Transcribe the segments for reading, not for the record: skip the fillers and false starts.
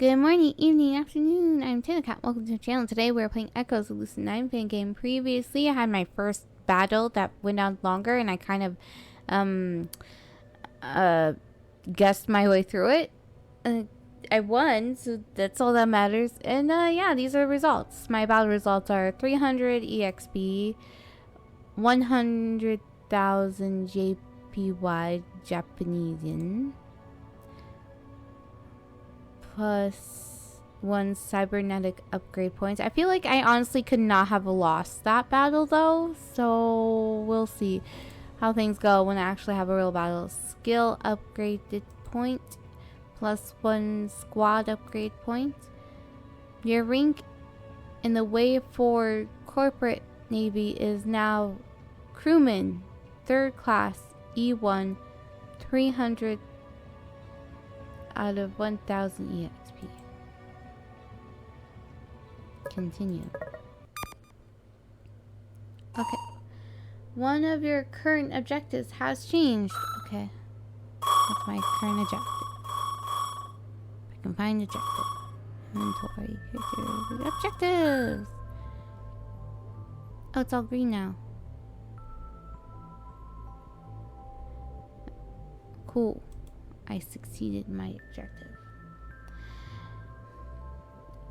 Good morning, evening, afternoon. I'm tatocat. Welcome to the channel. Today we're playing Echoes of Lucid9 Fangame. Previously, I had my first battle that went on longer, and I kind of guessed my way through it. I won, so that's all that matters. And yeah, these are the results. My battle results are 300 EXP, 100,000 JPY Japanese yen, plus 1 cybernetic upgrade points. I feel like I honestly could not have lost that battle though, so we'll see how things go when I actually have a real battle. Skill upgraded point, plus 1 squad upgrade point. Your rank in the way for corporate navy is now crewman, 3rd class, E1, 300 out of 1000 EXP. Continue. Okay. One of your current objectives has changed. Okay. That's my current objective. I can find objective. Inventory. Objectives! Oh, it's all green now. Cool. I succeeded my objective.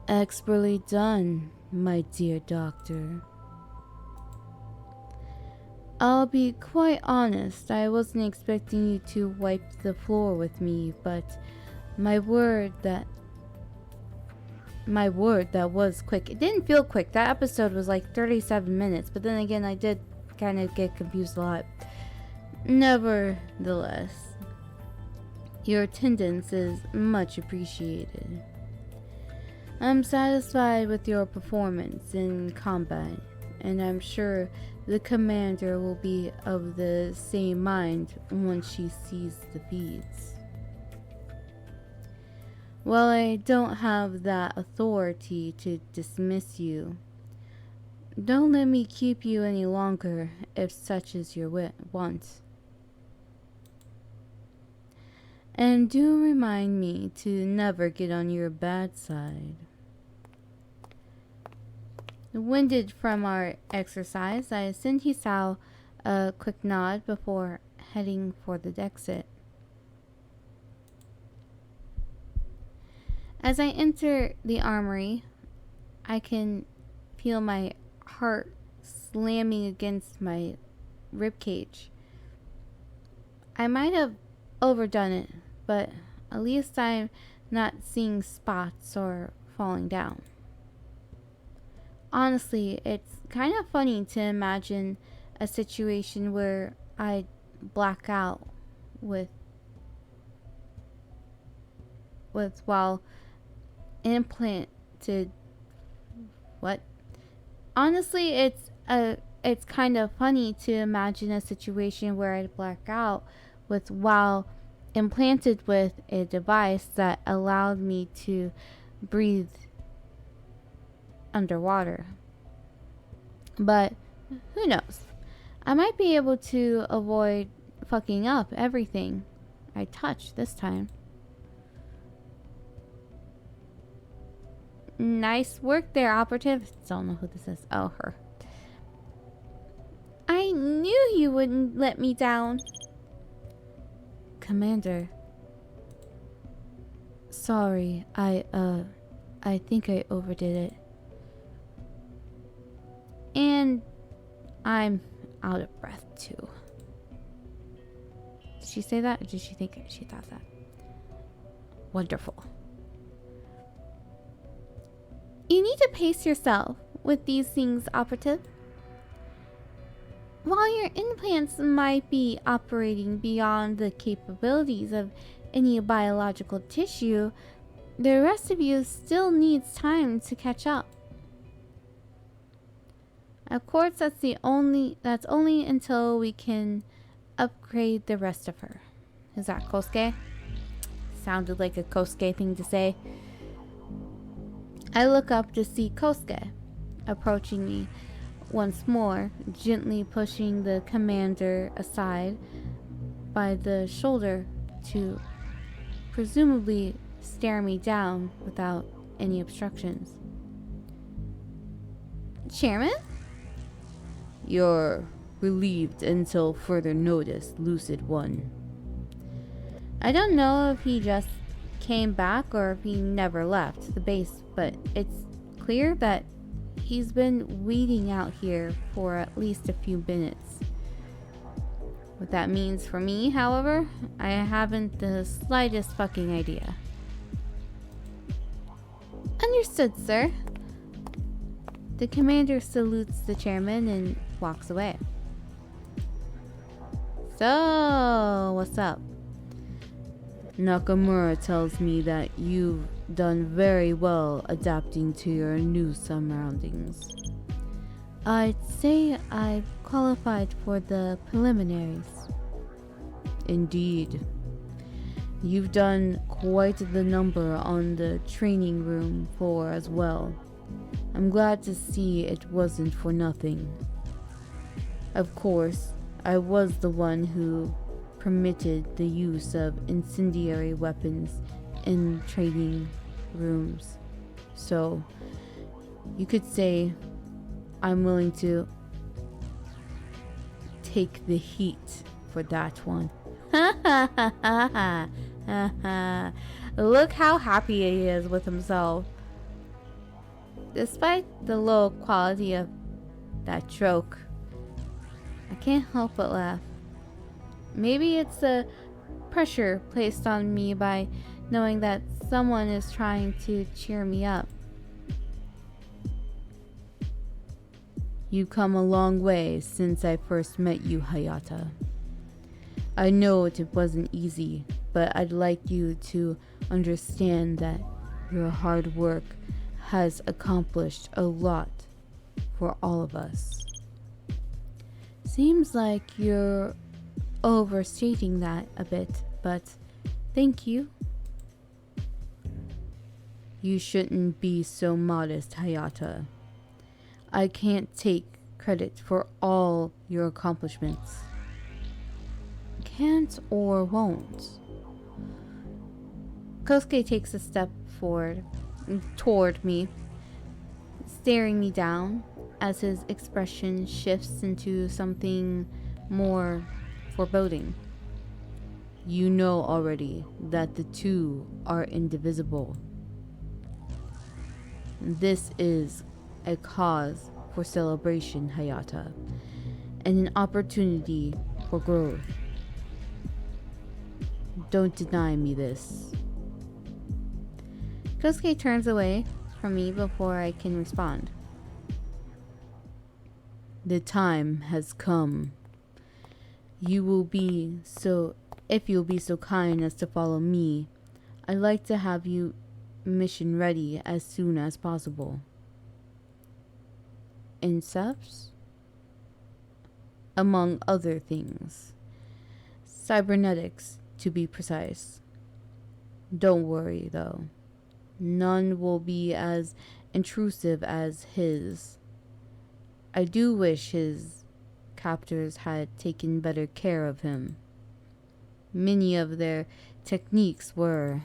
Expertly done, my dear doctor. I'll be quite honest, I wasn't expecting you to wipe the floor with me, but my word that was quick. It didn't feel quick. That episode was like 37 minutes, but then again, I did kind of get confused a lot. Nevertheless, your attendance is much appreciated. I'm satisfied with your performance in combat, and I'm sure the commander will be of the same mind once she sees the feeds. While I don't have that authority to dismiss you, don't let me keep you any longer if such is your want. And do remind me to never get on your bad side. Winded from our exercise, I sent Hisao a quick nod before heading for the exit. As I enter the armory, I can feel my heart slamming against my ribcage. I might have overdone it, but at least I'm not seeing spots or falling down. Honestly, it's kind of funny to imagine a situation where I black out with while implanted. What? Honestly, it's kind of funny to imagine a situation where I black out with while implanted with a device that allowed me to breathe underwater. But who knows? I might be able to avoid fucking up everything I touch this time. Nice work there, operative. Don't know who this is. Oh, her. I knew you wouldn't let me down. Commander. Sorry, I think I overdid it. And I'm out of breath too. Did she say that, or did she think she thought that? Wonderful. You need to pace yourself with these things, operative. While your implants might be operating beyond the capabilities of any biological tissue, the rest of you still needs time to catch up. Of course, that's only until we can upgrade the rest of her. Is that Kosuke? Sounded like a Kosuke thing to say. I look up to see Kosuke approaching me once more, gently pushing the commander aside by the shoulder to presumably stare me down without any obstructions. Chairman? You're relieved until further notice, Lucid9. I don't know if he just came back or if he never left the base, but it's clear that he's been waiting out here for at least a few minutes. What that means for me, however, I haven't the slightest fucking idea. Understood, sir. The commander salutes the chairman and walks away. So, what's up? Nakamura tells me that you've done very well adapting to your new surroundings. I'd say I've qualified for the preliminaries. Indeed. You've done quite the number on the training room floor as well. I'm glad to see it wasn't for nothing. Of course, I was the one who permitted the use of incendiary weapons in training rooms. So, you could say I'm willing to take the heat for that one. Look how happy he is with himself. Despite the low quality of that joke, I can't help but laugh. Maybe it's the pressure placed on me by knowing that someone is trying to cheer me up. You've come a long way since I first met you, Hayata. I know it wasn't easy, but I'd like you to understand that your hard work has accomplished a lot for all of us. Seems like you're overstating that a bit, but thank you. You shouldn't be so modest, Hayata. I can't take credit for all your accomplishments. Can't or won't. Kosuke takes a step forward toward me, staring me down as his expression shifts into something more foreboding. You know already that the two are indivisible. This is a cause for celebration, Hayata, and an opportunity for growth. Don't deny me this. Kosuke turns away from me before I can respond. The time has come. If you'll be so kind as to follow me, I'd like to have you mission ready as soon as possible. Incepts? Among other things. Cybernetics, to be precise. Don't worry, though. None will be as intrusive as his. I do wish his captors had taken better care of him. Many of their techniques were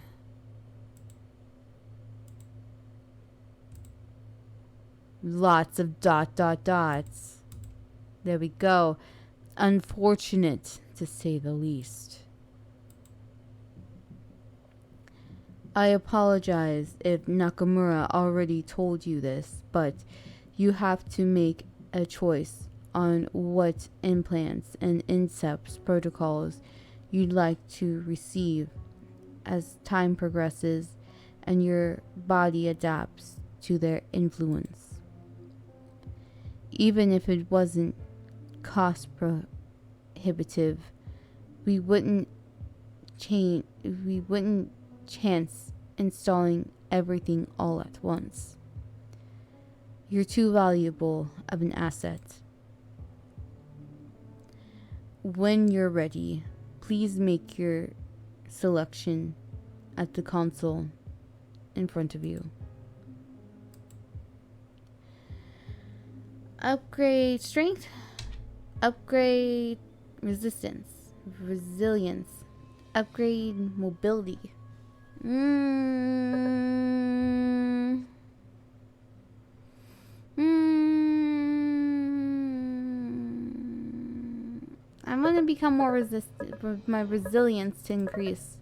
lots of dots. There we go. Unfortunate, to say the least. I apologize if Nakamura already told you this, but you have to make a choice on what implants and incept protocols you'd like to receive as time progresses and your body adapts to their influence. Even if it wasn't cost prohibitive, we wouldn't chance installing everything all at once. You're too valuable of an asset. When you're ready, please make your selection at the console in front of you. Upgrade strength, upgrade resilience, upgrade mobility. Mm. I'm gonna become more resistant for my resilience to increase.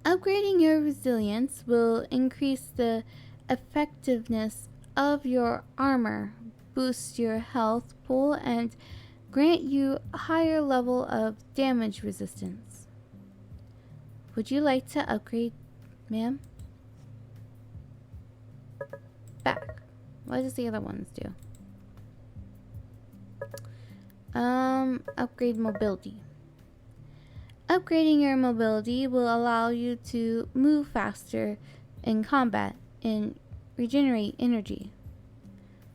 Upgrading your resilience will increase the effectiveness of your armor, boost your health pool, and grant you a higher level of damage resistance. Would you like to upgrade, ma'am? Back. What does the other ones do? Upgrade mobility. Upgrading your mobility will allow you to move faster in combat and regenerate energy.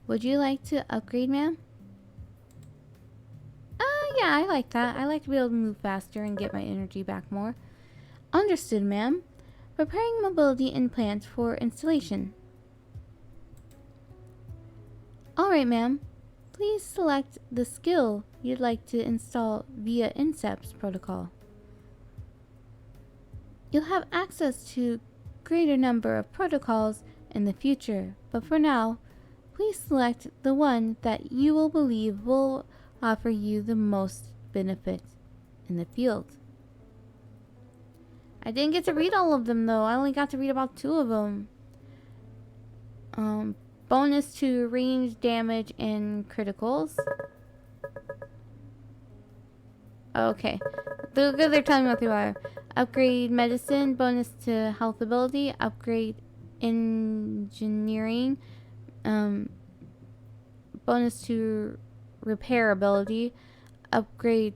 Would you like to upgrade, ma'am? Yeah, I like that. I like to be able to move faster and get my energy back more. Understood, ma'am. Preparing mobility implant for installation. Alright, ma'am. Please select the skill you'd like to install via Incept's protocol. You'll have access to greater number of protocols in the future, but for now, please select the one that you will believe will offer you the most benefit in the field. I didn't get to read all of them though. I only got to read about 2 of them. Bonus to range damage and criticals. Okay. They're telling me what they are. Upgrade medicine, bonus to health ability. Upgrade engineering, bonus to repair ability. Upgrade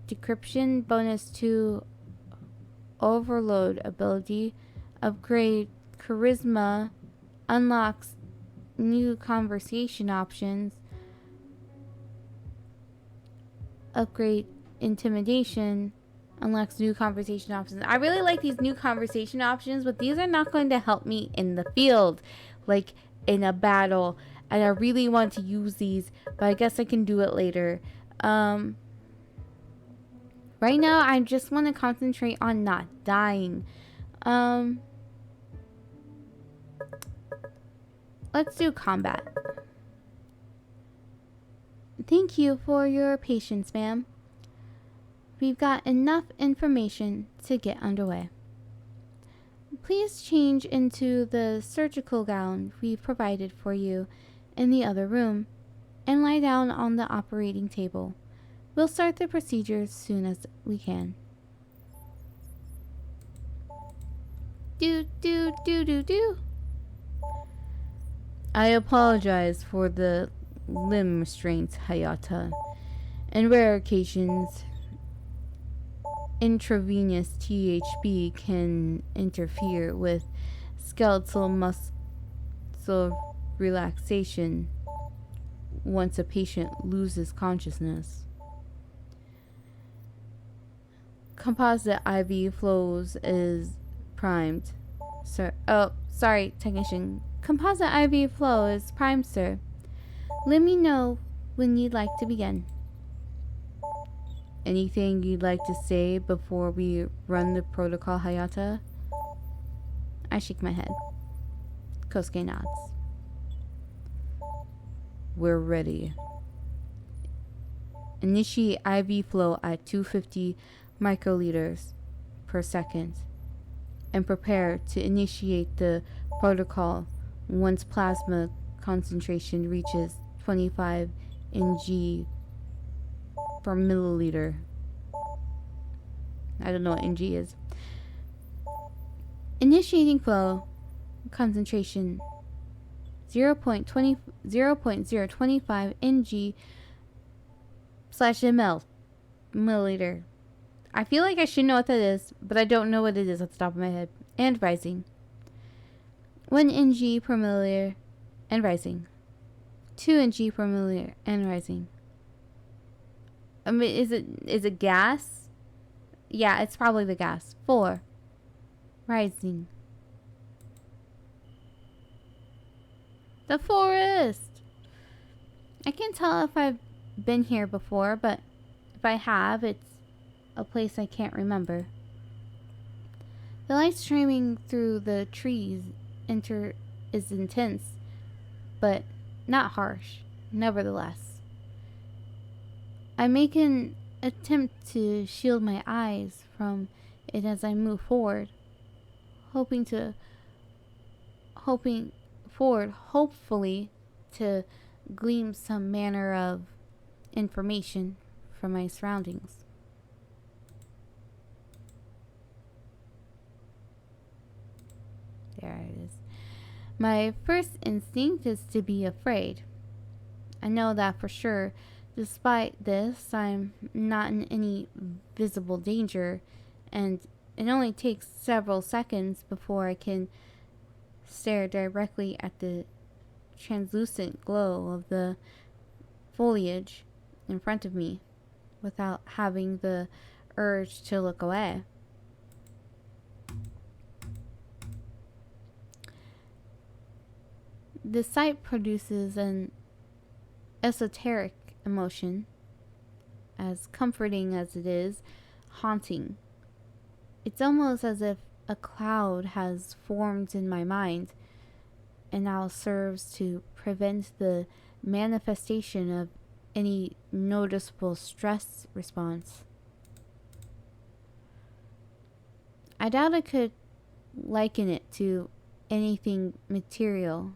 decryption, bonus to overload ability. Upgrade charisma, unlocks new conversation options. Upgrade intimidation, unlocks new conversation options. I really like these new conversation options, but these are not going to help me in the field, like in a battle. And I really want to use these, but I guess I can do it later. Right now, I just want to concentrate on not dying. Let's do combat. Thank you for your patience, ma'am. We've got enough information to get underway. Please change into the surgical gown we've provided for you in the other room and lie down on the operating table. We'll start the procedure as soon as we can. Do. I apologize for the limb restraints, Hayata. In rare occasions, intravenous THB can interfere with skeletal muscle relaxation once a patient loses consciousness. Composite IV flows is primed. Sir, sorry, technician. Composite IV flow is primed, sir. Let me know when you'd like to begin. Anything you'd like to say before we run the protocol, Hayata? I shake my head. Kosuke nods. We're ready. Initiate IV flow at 250 microliters per second. And prepare to initiate the protocol once plasma concentration reaches 25 ng per milliliter. I don't know what ng is. Initiating flow concentration 0.025 ng slash ml milliliter. I feel like I should know what that is, but I don't know what it is off the top of my head. And rising. 1 ng per milliliter and rising. 2 ng per milliliter and rising. I mean, is it gas? Yeah, it's probably the gas. 4. Rising. The forest! I can't tell if I've been here before, but if I have, it's a place I can't remember. The light streaming through the trees is intense, but not harsh, nevertheless. I make an attempt to shield my eyes from it as I move forward, hoping hopefully to glean some manner of information from my surroundings. There it is. My first instinct is to be afraid. I know that for sure. Despite this, I'm not in any visible danger, and it only takes several seconds before I can stare directly at the translucent glow of the foliage in front of me without having the urge to look away. The sight produces an esoteric emotion, as comforting as it is haunting. It's almost as if a cloud has formed in my mind and now serves to prevent the manifestation of any noticeable stress response. I doubt I could liken it to anything material.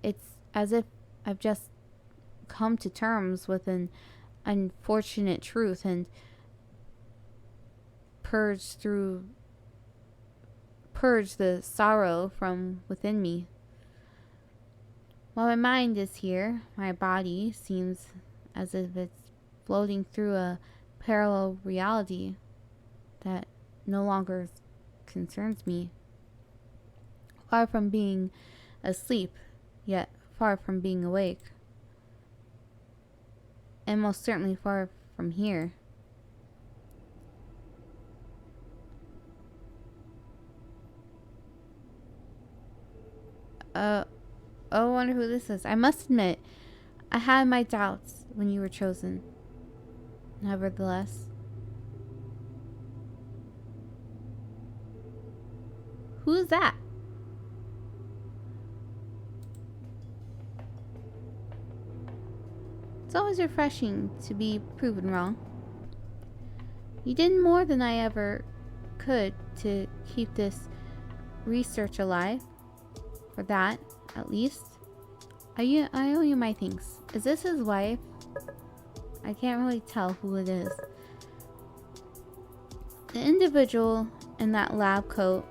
It's as if I've just come to terms with an unfortunate truth and purge the sorrow from within me. While my mind is here, my body seems as if it's floating through a parallel reality that no longer concerns me. Far from being asleep, yet far from being awake. And most certainly far from here. I wonder who this is. I must admit, I had my doubts when you were chosen. Nevertheless. Who's that? It's always refreshing to be proven wrong. You did more than I ever could to keep this research alive. For that, at least. I owe you my thanks. Is this his wife? I can't really tell who it is. The individual in that lab coat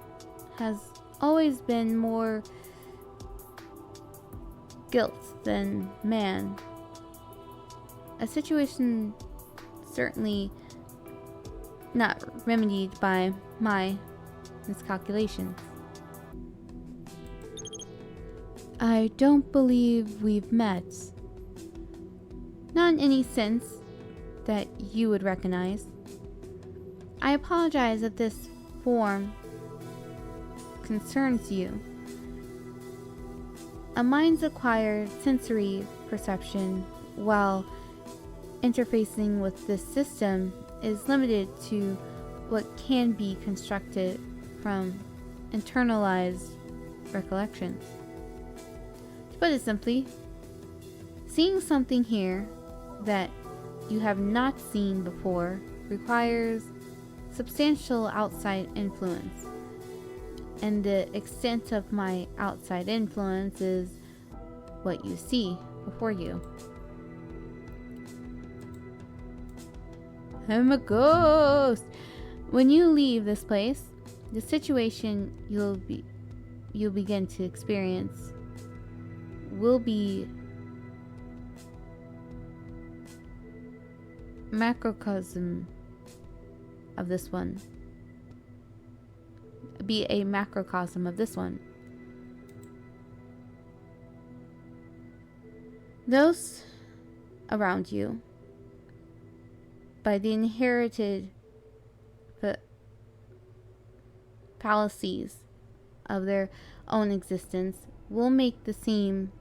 has always been more guilt than man. A situation certainly not remedied by my miscalculations. I don't believe we've met. Not in any sense that you would recognize. I apologize if this form concerns you. A mind's acquired sensory perception while interfacing with this system is limited to what can be constructed from internalized recollections. To put it simply, seeing something here that you have not seen before requires substantial outside influence, and the extent of my outside influence is what you see before you. I'm a ghost. When you leave this place, the situation you'll begin to experience will be macrocosm of this one. Be a macrocosm of this one. Those around you, by the inherited fallacies of their own existence, will make the same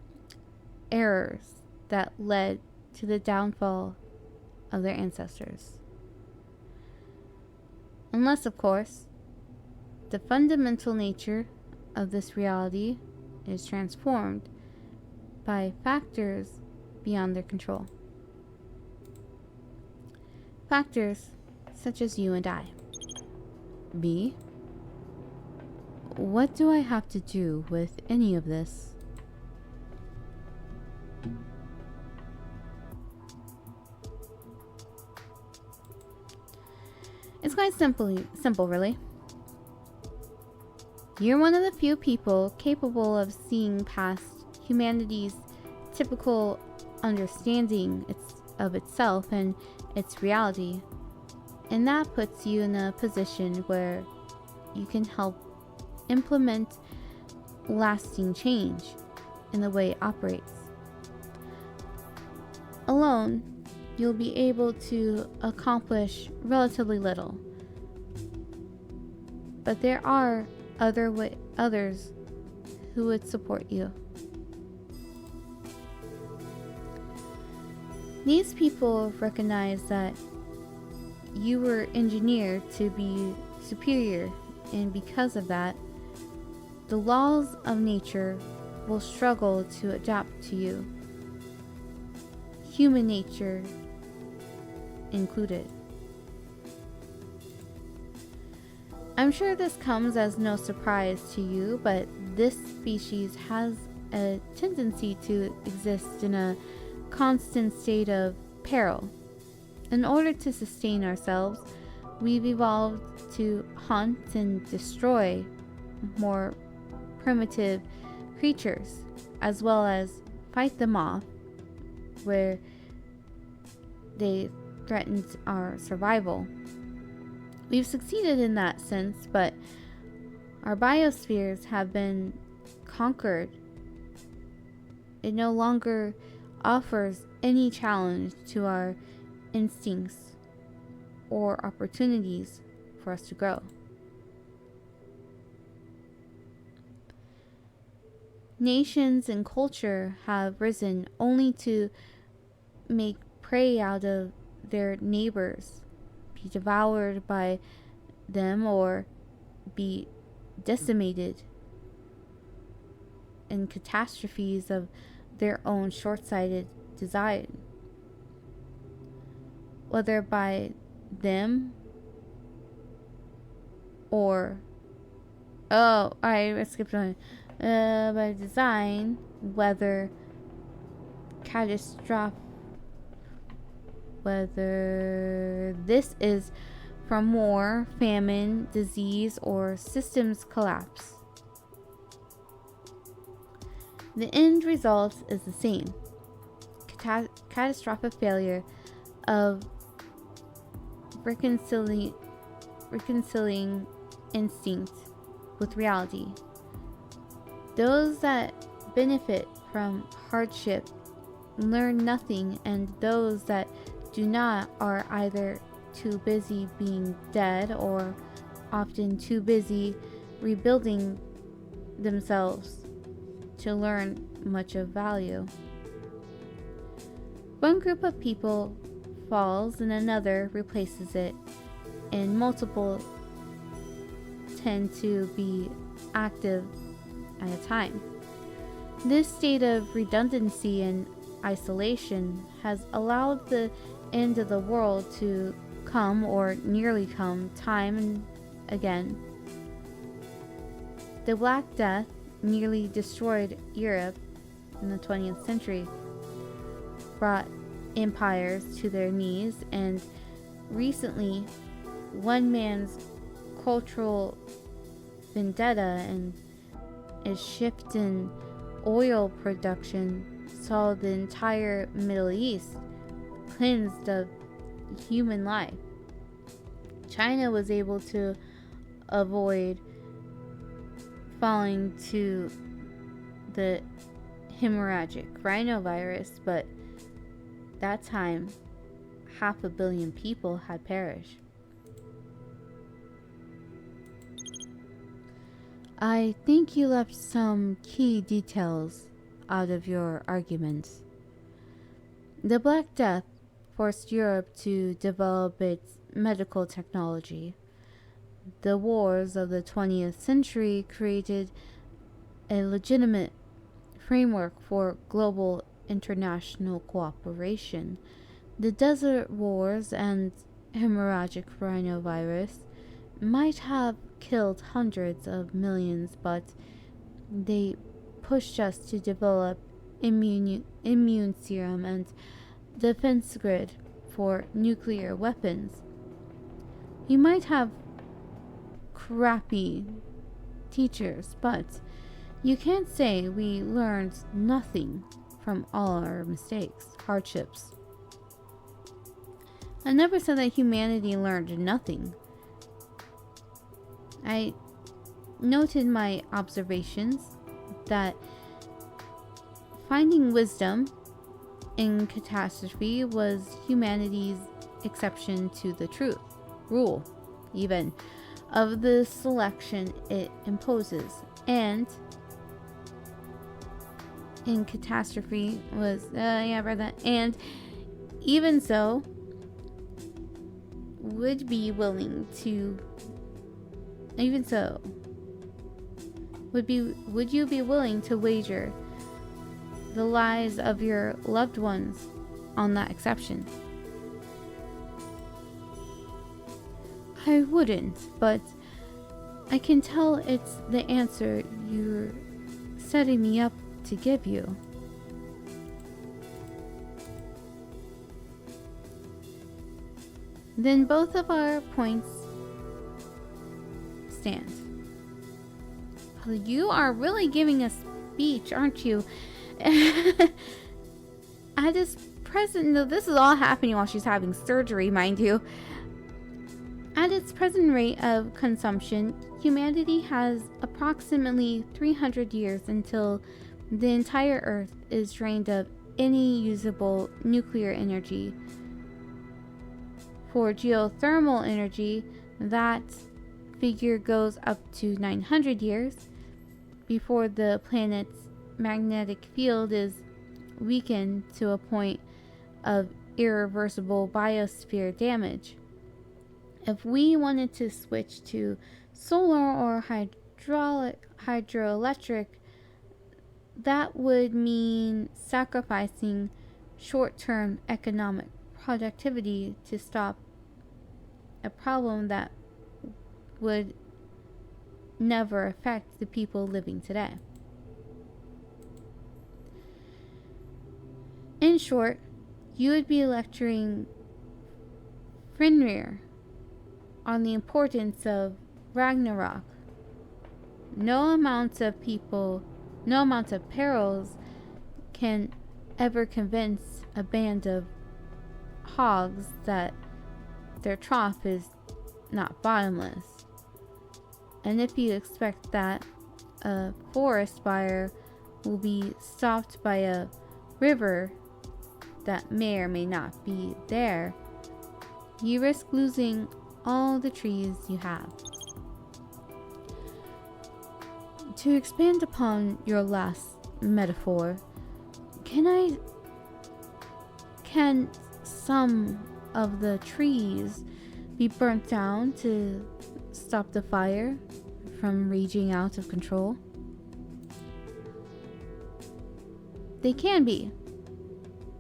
errors that led to the downfall of their ancestors. Unless, of course, the fundamental nature of this reality is transformed by factors beyond their control. Factors such as you and I. Me? What do I have to do with any of this? It's quite simple, really. You're one of the few people capable of seeing past humanity's typical understanding of itself and its reality. And that puts you in a position where you can help implement lasting change in the way it operates. Alone, you'll be able to accomplish relatively little. But there are others who would support you. These people recognize that you were engineered to be superior, and because of that, the laws of nature will struggle to adapt to you, human nature included. I'm sure this comes as no surprise to you, but this species has a tendency to exist in a constant state of peril. In order to sustain ourselves, we've evolved to hunt and destroy more primitive creatures, as well as fight them off where they threatened our survival. We've succeeded in that sense, but our biospheres have been conquered. It no longer offers any challenge to our instincts or opportunities for us to grow. Nations and culture have risen only to make prey out of their neighbors, be devoured by them, or be decimated in catastrophes of their own short-sighted design, whether by them or I skipped one. By design, whether this is from war, famine, disease, or systems collapse. The end result is the same: catastrophic failure of reconciling instinct with reality. Those that benefit from hardship learn nothing, and those that do not are either too busy being dead or often too busy rebuilding themselves to learn much of value. One group of people falls and another replaces it, and multiple tend to be active at a time. This state of redundancy and isolation has allowed the end of the world to come, or nearly come, time and again. The Black Death nearly destroyed Europe in the 20th century, brought empires to their knees, and recently one man's cultural vendetta and a shift in oil production saw the entire Middle East cleansed of human life. China was able to avoid falling to the hemorrhagic rhinovirus, but that time 500 million people had perished. I think you left some key details out of your arguments. The Black Death forced Europe to develop its medical technology. The wars of the 20th century created a legitimate framework for global international cooperation. The desert wars and hemorrhagic rhinovirus might have killed hundreds of millions, but they pushed us to develop immune serum and defense grid for nuclear weapons. You might have crappy teachers, but you can't say we learned nothing from all our mistakes, hardships. I never said that humanity learned nothing. I noted my observations that finding wisdom in catastrophe was humanity's exception to the truth, rule, even, of the selection it imposes. And in catastrophe was, I read that. And even so, would you be willing to wager the lives of your loved ones on that exception? I wouldn't, but I can tell it's the answer you're setting me up to give you. Then both of our points stand. You are really giving a speech, aren't you? At this present, no, this is all happening while she's having surgery, mind you. At its present rate of consumption, humanity has approximately 300 years until the entire Earth is drained of any usable nuclear energy. For geothermal energy, that figure goes up to 900 years before the planet's magnetic field is weakened to a point of irreversible biosphere damage. If we wanted to switch to solar or hydroelectric, that would mean sacrificing short-term economic productivity to stop a problem that would never affect the people living today. In short, you would be lecturing Fenrir on the importance of Ragnarok. No amount of perils can ever convince a band of hogs that their trough is not bottomless. And if you expect that a forest fire will be stopped by a river that may or may not be there, you risk losing all the trees you have. To expand upon your last metaphor, can some of the trees be burnt down to stop the fire from raging out of control? They can be,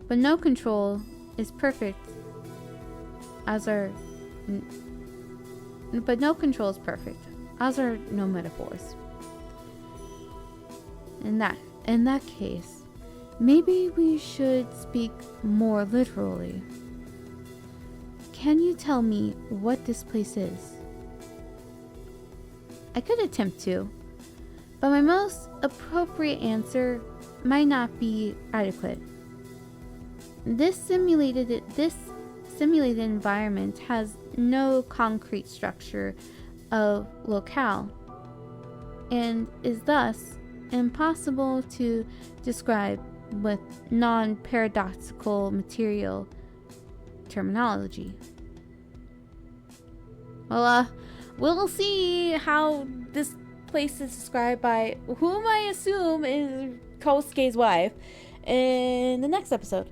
but no control is perfect, as are no metaphors. In that case, maybe we should speak more literally. Can you tell me what this place is? I could attempt to, but my most appropriate answer might not be adequate. This simulated environment has no concrete structure of locale and is thus impossible to describe with non-paradoxical material terminology. Well, we'll see how this place is described by whom I assume is Kosuke's wife in the next episode.